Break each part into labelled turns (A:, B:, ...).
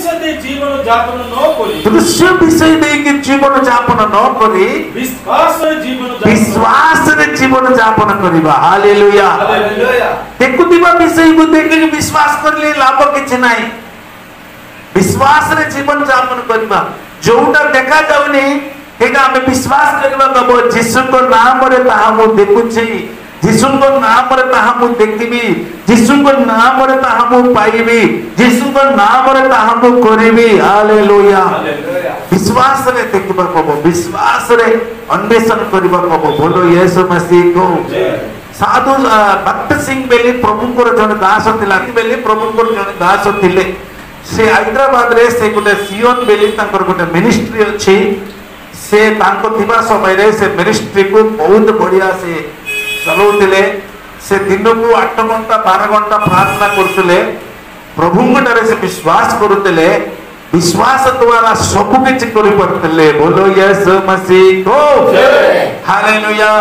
A: दृश्य दे जीवन यापन न करी
B: दृश्य विषय नहीं जीवन यापन न करी
A: विश्वास रे
B: जीवन यापन करबा हालेलुया देखुदिबा विषय को देखि विश्वास करले लाभ किछ नाही विश्वास रे जीवन यापन करबा जोटा देखा जाउनी एटा हमें विश्वास करबा दबो यीशु को नाम रे ताहा मु देखुछि यीशु को नाम रे ताहा मु देखिबी यीशु को नाम रे ताहा मु पाइबी यीशु को नाम रे ताहा मु करिबी हालेलुया विश्वास रे देखबा कबो विश्वास रे अन्वेषण करबा कबो बोलो यीशु मसीह को साधु भक्त सिंह बेली प्रभु को जन दास थिला बेली प्रभु को जन दास थिले से हैदराबाद रे से गोटे सियोन बेली तांकर गोटे मिनिस्ट्री अछि से तांको थिबा समय रे से मिनिस्ट्री को बहुत बढ़िया से चलौतिले से दिन को 8 घंटा 12 घंटा प्रार्थना करथिले प्रभु रे से विश्वास करथिले विश्वास द्वारा सब किछ करि परथिले बोलो यीशु मसीह को हालेलुया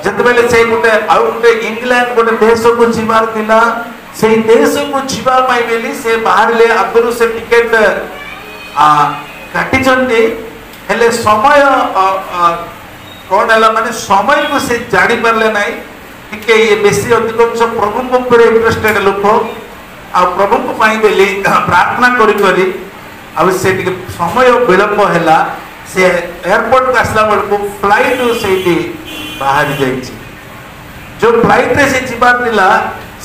B: जतबेले से गोटे इंग्लैंड गोटे देश को जीवार थिला से देश को जीवा पाई बेली से बाहर ले अगरु से टिकट काटी चंदी हेले समय कोन हला माने समय को से जानि परले नाही टिके ये बेसी अधिकांश प्रभु को ऊपर इंटरेस्टेड लोक आ प्रभु को पाई बेली प्रार्थना करी करी आ से टिके समय विलंब हैला से एयरपोर्ट का असला बड़ को फ्लाइट से बाहर जाई जो फ्लाइट रे से जीवा दिला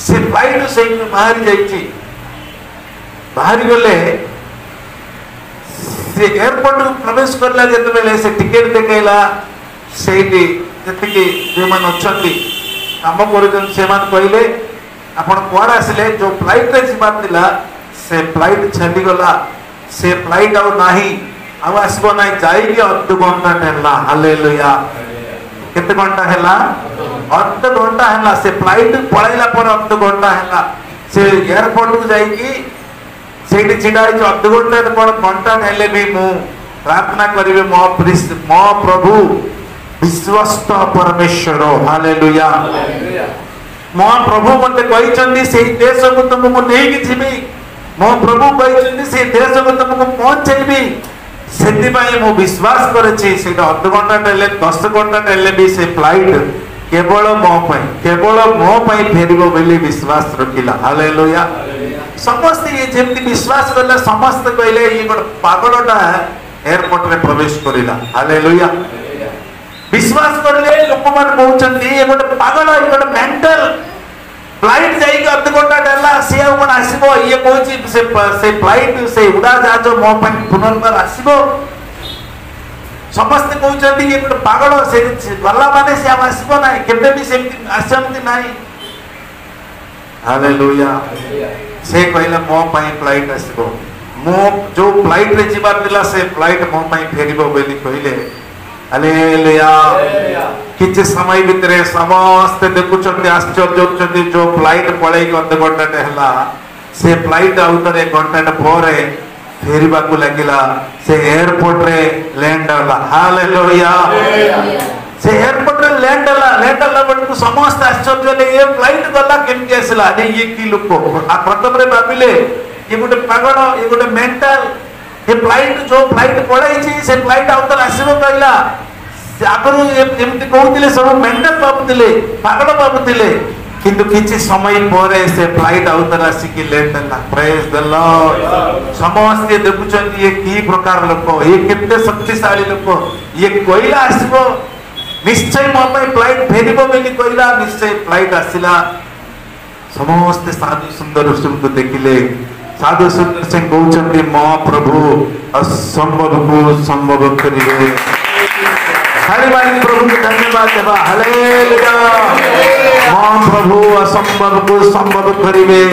B: से फ्लाइट से बाहर जाई बाहर गले से एयरपोर्ट को प्रवेश करला जते बेले से टिकट देखेला सेठी जति जे मान अछंती काम करजन से मान कहले आपण कोड आसले जो फ्लाइट रे जीवा दिला से फ्लाइट छडी गला से फ्लाइट आ नाही आ आसबो नाही जाई के अध घंटा हेला हालेलुया केते घंटा हेला अध घंटा हेला से फ्लाइट पळैला पर अध घंटा हेला से एयरपोर्ट को जाई की सेठी छिडा जो अध घंटा कोन घंटा हेले भी मु प्रार्थना करिवे मो प्रभु विश्वस्त परमेश्वर हालेलुया मो प्रभु मते कहि चंदी से देश को तुमको नहीं कि छिबी मो प्रभु कहि चंदी से देश को तुमको पहुंचेबी सेति भाई मो विश्वास करे छी सेटा अध घंटा टेले 10 घंटा टेले भी से फ्लाइट केवल मो पई फेरिबो बेली विश्वास रखिला हालेलुया समस्त ये जेमती विश्वास करले समस्त कहले ये गोट पागलटा एयरपोर्ट रे प्रवेश करिला हालेलुया विश्वास करले लोक मान कहउचंती ये गोट पागल ये गोट मेंटल फ्लाइट जाई के अध घंटा डेला से मन आसीबो ये कहउची से फ्लाइट से उड़ा जहाज मो पई पुनर्बार आसीबो समस्त कहउचंती ये गोट पागल से गल्ला माने से आसीबो नाही केते भी से आसंती नाही हालेलुया से कहला मो पई फ्लाइट आसीबो मो जो फ्लाइट रे जीवा दिला से फ्लाइट मो पई फेरिबो बेली कहले हालेलुया किछ समय भितरे समस्त देखुचंती आश्चर्य होचंती जो फ्लाइट पळै अध घंटा हेला से फ्लाइट आउतरे घंटा पोरे फेरिबा को लागिला से एयरपोर्ट रे लैंड होला हालेलुया से एयरपोर्ट रे लैंड होला बड को समस्त आश्चर्य ले ये फ्लाइट गला केमति आसला अरे ये की लोक आ प्रथम रे भाबिले ये गोटे पागल ये गोटे मेंटल ये फ्लाइट जो फ्लाइट पळै छी से फ्लाइट आउतर आसीबो कहला से आगरु जेमति कहउतिले सब मेंटल बाबुतिले पागल बाबुतिले किंतु किछि समय परे से फ्लाइट आउतर आसी की लैंड होला प्रेज द लॉर्ड समस्त देखुचन ये की प्रकार लोक ये केते शक्तिशाली लोक ये कोइला आसीबो निश्चय मो पई फ्लाइट फेरिबो बेली कोइला निश्चय फ्लाइट आसीला समस्त साधु सुंदर को देखिले साधु सुंदर सिंह कहउचंती मो प्रभु असंभव को संभव करिवे हरिवाणी प्रभु के धन्यवाद देवा हालेलुया मो प्रभु असंभव को संभव करिवे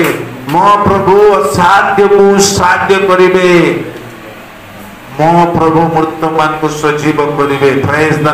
B: मो प्रभु असाध्य को साध्य करिवे मो प्रभु मृत्यु मान को सजीव करिवे प्रेज द